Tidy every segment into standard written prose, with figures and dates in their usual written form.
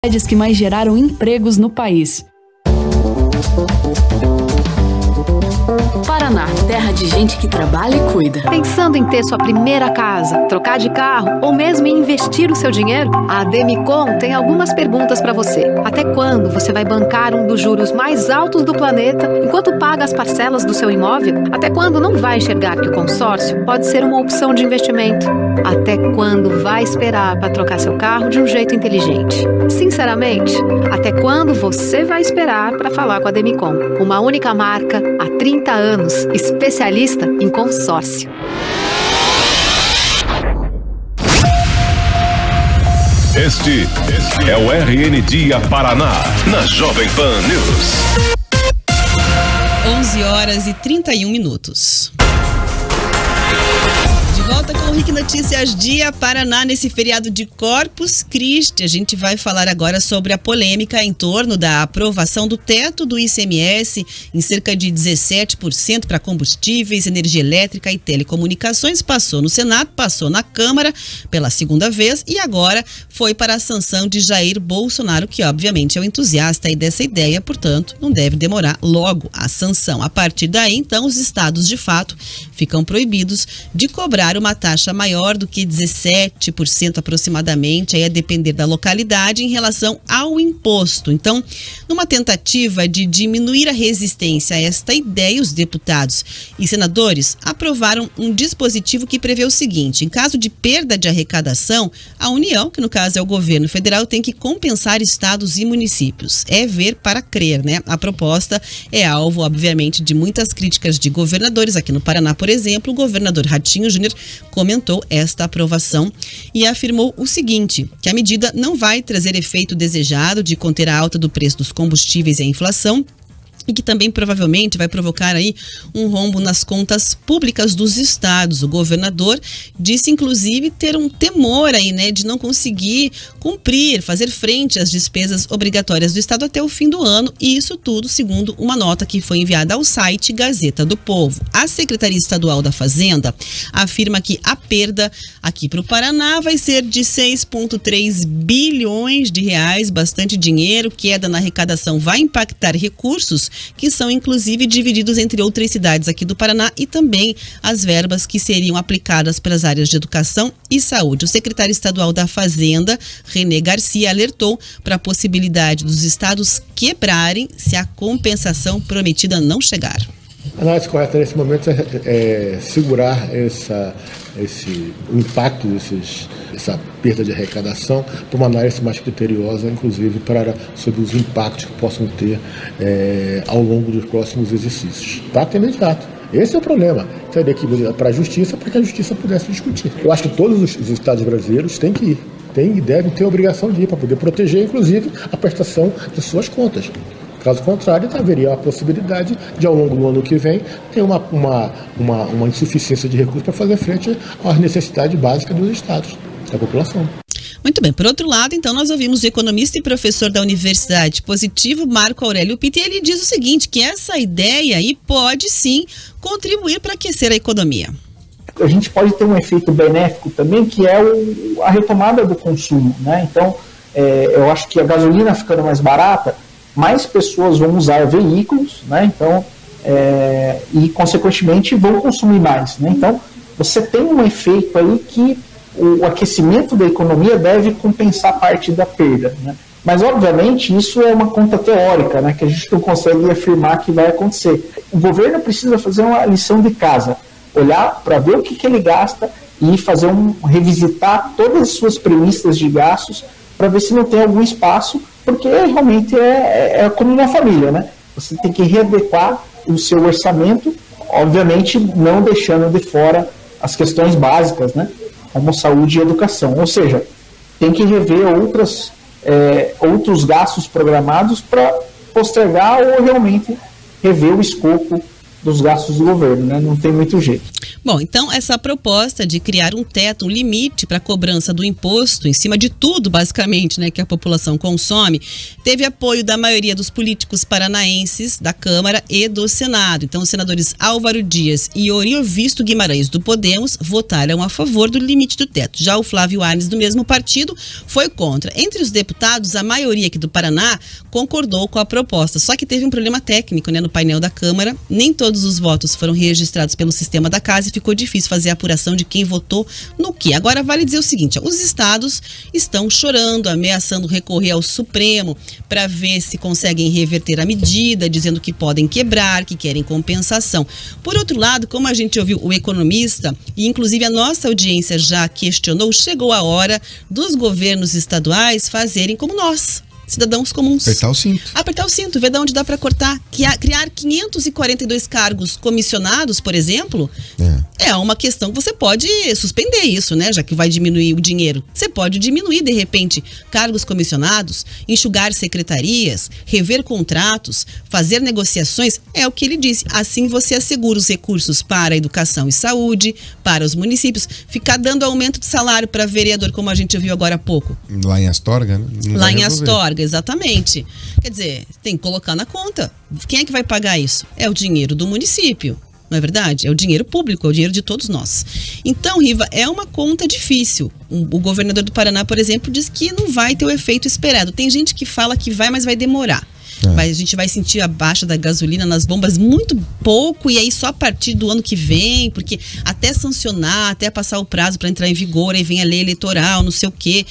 cidades que mais geraram empregos no país. Paraná, terra de gente que trabalha e cuida. Pensando em ter sua primeira casa, trocar de carro ou mesmo em investir o seu dinheiro? A Demicon tem algumas perguntas para você. Até quando você vai bancar um dos juros mais altos do planeta enquanto paga as parcelas do seu imóvel? Até quando não vai enxergar que o consórcio pode ser uma opção de investimento? Até quando vai esperar para trocar seu carro de um jeito inteligente? Sinceramente, até quando você vai esperar para falar com a Demicon? Uma única marca há 30 anos, especialista em consórcio. Este é o RN Dia Paraná, na Jovem Pan News. 11h31. De volta com o RIC Notícias Dia Paraná nesse feriado de Corpus Christi. A gente vai falar agora sobre a polêmica em torno da aprovação do teto do ICMS em cerca de 17% para combustíveis, energia elétrica e telecomunicações. Passou no Senado, passou na Câmara pela segunda vez e agora foi para a sanção de Jair Bolsonaro, que obviamente é o entusiasta aí dessa ideia, portanto não deve demorar logo a sanção. A partir daí, então, os estados de fato ficam proibidos de cobrar uma taxa maior do que 17% aproximadamente, aí a depender da localidade, em relação ao imposto. Então, numa tentativa de diminuir a resistência a esta ideia, os deputados e senadores aprovaram um dispositivo que prevê o seguinte: em caso de perda de arrecadação, a União, que no caso é o governo federal, tem que compensar estados e municípios. É ver para crer, né? A proposta é alvo, obviamente, de muitas críticas de governadores. Aqui no Paraná, por exemplo, o governador Ratinho Júnior comentou esta aprovação e afirmou o seguinte, que a medida não vai trazer efeito desejado de conter a alta do preço dos combustíveis e a inflação, e que também provavelmente vai provocar aí um rombo nas contas públicas dos estados. O governador disse, inclusive, ter um temor aí, né, de não conseguir cumprir, fazer frente às despesas obrigatórias do estado até o fim do ano, e isso tudo segundo uma nota que foi enviada ao site Gazeta do Povo. A Secretaria Estadual da Fazenda afirma que a perda aqui para o Paraná vai ser de 6,3 bilhões de reais, bastante dinheiro. Queda na arrecadação vai impactar recursos que são inclusive divididos entre outras cidades aqui do Paraná e também as verbas que seriam aplicadas para as áreas de educação e saúde. O secretário estadual da Fazenda, René Garcia, alertou para a possibilidade dos estados quebrarem se a compensação prometida não chegar. A análise correta nesse momento é segurar o impacto, essa perda de arrecadação, para uma análise mais criteriosa, inclusive sobre os impactos que possam ter ao longo dos próximos exercícios. Impacto imediato. Esse é o problema. Teria que ir para a justiça para que a justiça pudesse discutir. Eu acho que todos os estados brasileiros têm que ir. Têm e devem ter a obrigação de ir para poder proteger, inclusive, a prestação de suas contas. Caso contrário, haveria a possibilidade de, ao longo do ano que vem, ter uma insuficiência de recursos para fazer frente às necessidades básicas dos estados, da população. Muito bem. Por outro lado, então, nós ouvimos o economista e professor da Universidade Positivo, Marco Aurélio Pitti, e ele diz o seguinte, que essa ideia aí pode sim contribuir para aquecer a economia. A gente pode ter um efeito benéfico também, que é a retomada do consumo, né? Então, eu acho que a gasolina ficando mais barata, mais pessoas vão usar veículos, né? Então, e consequentemente vão consumir mais, né? Então, você tem um efeito aí que o aquecimento da economia deve compensar parte da perda, né? Mas, obviamente, isso é uma conta teórica, né? Que a gente não consegue afirmar que vai acontecer. O governo precisa fazer uma lição de casa, olhar para ver o que ele gasta e revisitar todas as suas premissas de gastos para ver se não tem algum espaço, porque realmente é como uma família, né? Você tem que readequar o seu orçamento, obviamente não deixando de fora as questões básicas, né? Como saúde e educação. Ou seja, tem que rever outros gastos programados para postergar ou realmente rever o escopo dos gastos do governo, né? Não tem muito jeito. Bom, então essa proposta de criar um teto, um limite para a cobrança do imposto em cima de tudo, basicamente, né, que a população consome, teve apoio da maioria dos políticos paranaenses da Câmara e do Senado. Então, os senadores Álvaro Dias e Oriovisto Guimarães do Podemos votaram a favor do limite do teto. Já o Flávio Arnes, do mesmo partido, foi contra. Entre os deputados, a maioria aqui do Paraná concordou com a proposta. Só que teve um problema técnico, né, no painel da Câmara. Nem todos os votos foram registrados pelo sistema da casa e ficou difícil fazer a apuração de quem votou no quê. Agora, vale dizer o seguinte, os estados estão chorando, ameaçando recorrer ao Supremo para ver se conseguem reverter a medida, dizendo que podem quebrar, que querem compensação. Por outro lado, como a gente ouviu o economista, e inclusive a nossa audiência já questionou, chegou a hora dos governos estaduais fazerem como nós, cidadãos comuns. Apertar o cinto, ver de onde dá para cortar. Criar 542 cargos comissionados, por exemplo, é uma questão que você pode suspender isso, né? Já que vai diminuir o dinheiro. Você pode diminuir, de repente, cargos comissionados, enxugar secretarias, rever contratos, fazer negociações. É o que ele disse. Assim você assegura os recursos para a educação e saúde, para os municípios. Ficar dando aumento de salário para vereador, como a gente viu agora há pouco. Lá em Astorga, né? Lá em Astorga, exatamente. Quer dizer, tem que colocar na conta. Quem é que vai pagar isso? É o dinheiro do município. Não é verdade? É o dinheiro público, é o dinheiro de todos nós. Então, Riva, é uma conta difícil. O governador do Paraná, por exemplo, diz que não vai ter o efeito esperado. Tem gente que fala que vai, mas vai demorar. A gente vai sentir a baixa da gasolina nas bombas muito pouco, e aí só a partir do ano que vem, porque até sancionar, até passar o prazo para entrar em vigor, aí vem a lei eleitoral, não sei o quê.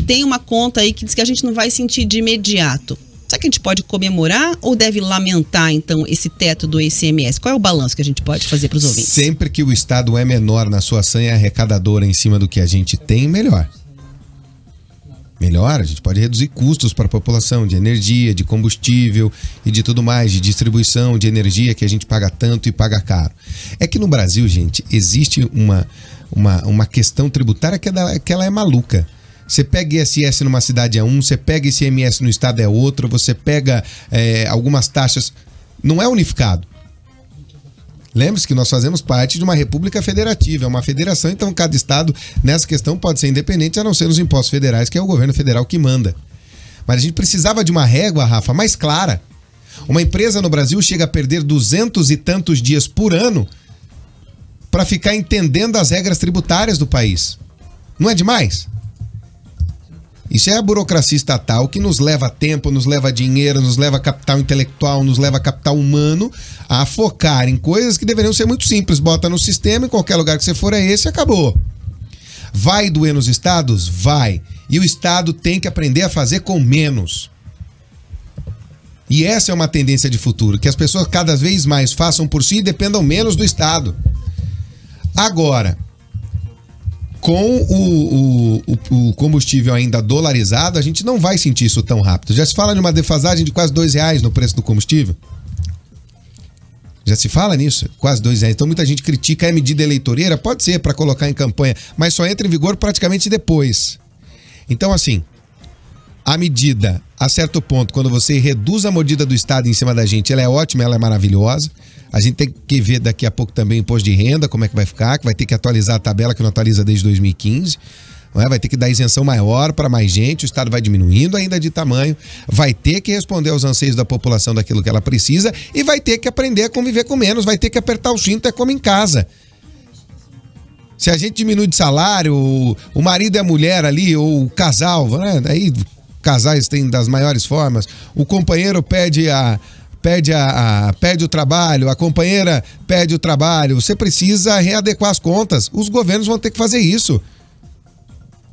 Tem uma conta aí que diz que a gente não vai sentir de imediato. Será que a gente pode comemorar ou deve lamentar, então, esse teto do ICMS? Qual é o balanço que a gente pode fazer para os ouvintes? Sempre que o Estado é menor na sua sanha arrecadadora em cima do que a gente tem, melhor. Melhor, a gente pode reduzir custos para a população de energia, de combustível e de tudo mais, de distribuição de energia que a gente paga tanto e paga caro. É que no Brasil, gente, existe uma questão tributária que ela é maluca. Você pega ISS numa cidade é um, você pega ICMS no estado é outro, você pega algumas taxas. Não é unificado. Lembre-se que nós fazemos parte de uma república federativa, é uma federação, então cada estado nessa questão pode ser independente, a não ser nos impostos federais, que é o governo federal que manda. Mas a gente precisava de uma régua, Rafa, mais clara. Uma empresa no Brasil chega a perder 200 e tantos dias por ano para ficar entendendo as regras tributárias do país. Não é demais? Isso é a burocracia estatal que nos leva tempo, nos leva dinheiro, nos leva capital intelectual, nos leva capital humano a focar em coisas que deveriam ser muito simples. Bota no sistema, em qualquer lugar que você for é esse, acabou. Vai doer nos estados? Vai. E o estado tem que aprender a fazer com menos. E essa é uma tendência de futuro, que as pessoas cada vez mais façam por si e dependam menos do estado. Agora, com o combustível ainda dolarizado, a gente não vai sentir isso tão rápido. Já se fala de uma defasagem de quase R$2 no preço do combustível? Já se fala nisso? Quase R$2. Então muita gente critica a medida eleitoreira, pode ser para colocar em campanha, mas só entra em vigor praticamente depois. Então assim, a medida, a certo ponto, quando você reduz a mordida do Estado em cima da gente, ela é ótima, ela é maravilhosa. A gente tem que ver daqui a pouco também imposto de renda, como é que vai ficar, que vai ter que atualizar a tabela que não atualiza desde 2015. Não é? Vai ter que dar isenção maior para mais gente, o Estado vai diminuindo ainda de tamanho, vai ter que responder aos anseios da população daquilo que ela precisa e vai ter que aprender a conviver com menos, vai ter que apertar o cinto, é como em casa. Se a gente diminui de salário, o marido e a mulher ali, ou o casal, né? Aí casais têm das maiores formas, o companheiro pede o trabalho, a companheira pede o trabalho, você precisa readequar as contas, os governos vão ter que fazer isso.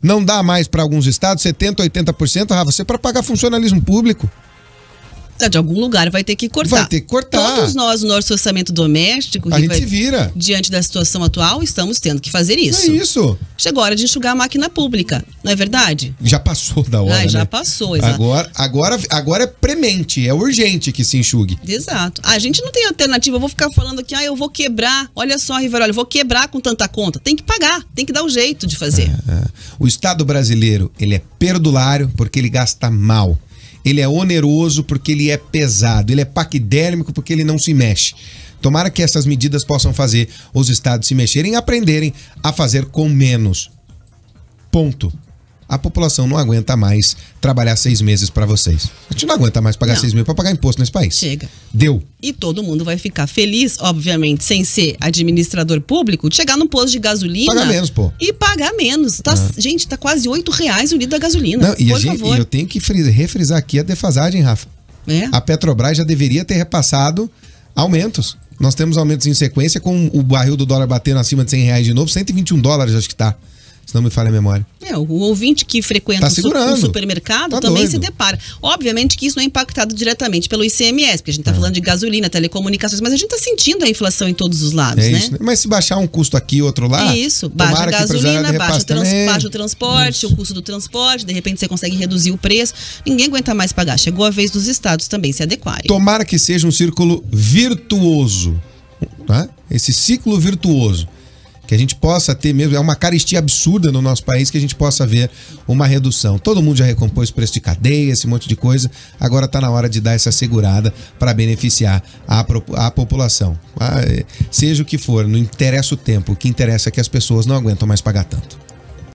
Não dá mais para alguns estados 70%, 80%, Rafa, você para pagar funcionalismo público. De algum lugar vai ter que cortar. Vai ter que cortar. Todos nós, no nosso orçamento doméstico, a gente se vira. Diante da situação atual, estamos tendo que fazer isso. É isso. Chegou a hora de enxugar a máquina pública, não é verdade? Já passou da hora, já né? passou, exato. Agora é premente, é urgente que se enxugue. Exato. A gente não tem alternativa, eu vou ficar falando aqui, eu vou quebrar, olha só, Rivaroli, eu vou quebrar com tanta conta. Tem que pagar, tem que dar um jeito de fazer. O Estado brasileiro, ele é perdulário porque ele gasta mal. Ele é oneroso porque ele é pesado, ele é paquidérmico porque ele não se mexe. Tomara que essas medidas possam fazer os estados se mexerem e aprenderem a fazer com menos. Ponto. A população não aguenta mais trabalhar 6 meses para vocês. A gente não aguenta mais pagar 6 meses para pagar imposto nesse país. Chega. Deu. E todo mundo vai ficar feliz, obviamente, sem ser administrador público, de chegar num posto de gasolina... Pagar menos, pô. E pagar menos. Gente, tá quase R$8 o litro da gasolina. Não, e eu tenho que refrisar aqui a defasagem, Rafa. A Petrobras já deveria ter repassado aumentos. Nós temos aumentos em sequência, com o barril do dólar batendo acima de R$100 de novo, $121 acho que tá. Se não me falha a memória. O ouvinte que frequenta o supermercado também se depara. Obviamente que isso não é impactado diretamente pelo ICMS, porque a gente tá falando de gasolina, telecomunicações, mas a gente tá sentindo a inflação em todos os lados, né? Isso. Mas se baixar um custo aqui e outro lá... Isso, baixa a gasolina, baixa o transporte, o custo do transporte, de repente você consegue reduzir o preço. Ninguém aguenta mais pagar. Chegou a vez dos estados também se adequarem. Tomara que seja um círculo virtuoso, tá? Esse ciclo virtuoso. Que a gente possa ter mesmo, é uma carestia absurda no nosso país, que a gente possa ver uma redução. Todo mundo já recompôs preço de cadeia, esse monte de coisa, agora está na hora de dar essa segurada para beneficiar a população. Seja o que for, não interessa o tempo, o que interessa é que as pessoas não aguentam mais pagar tanto.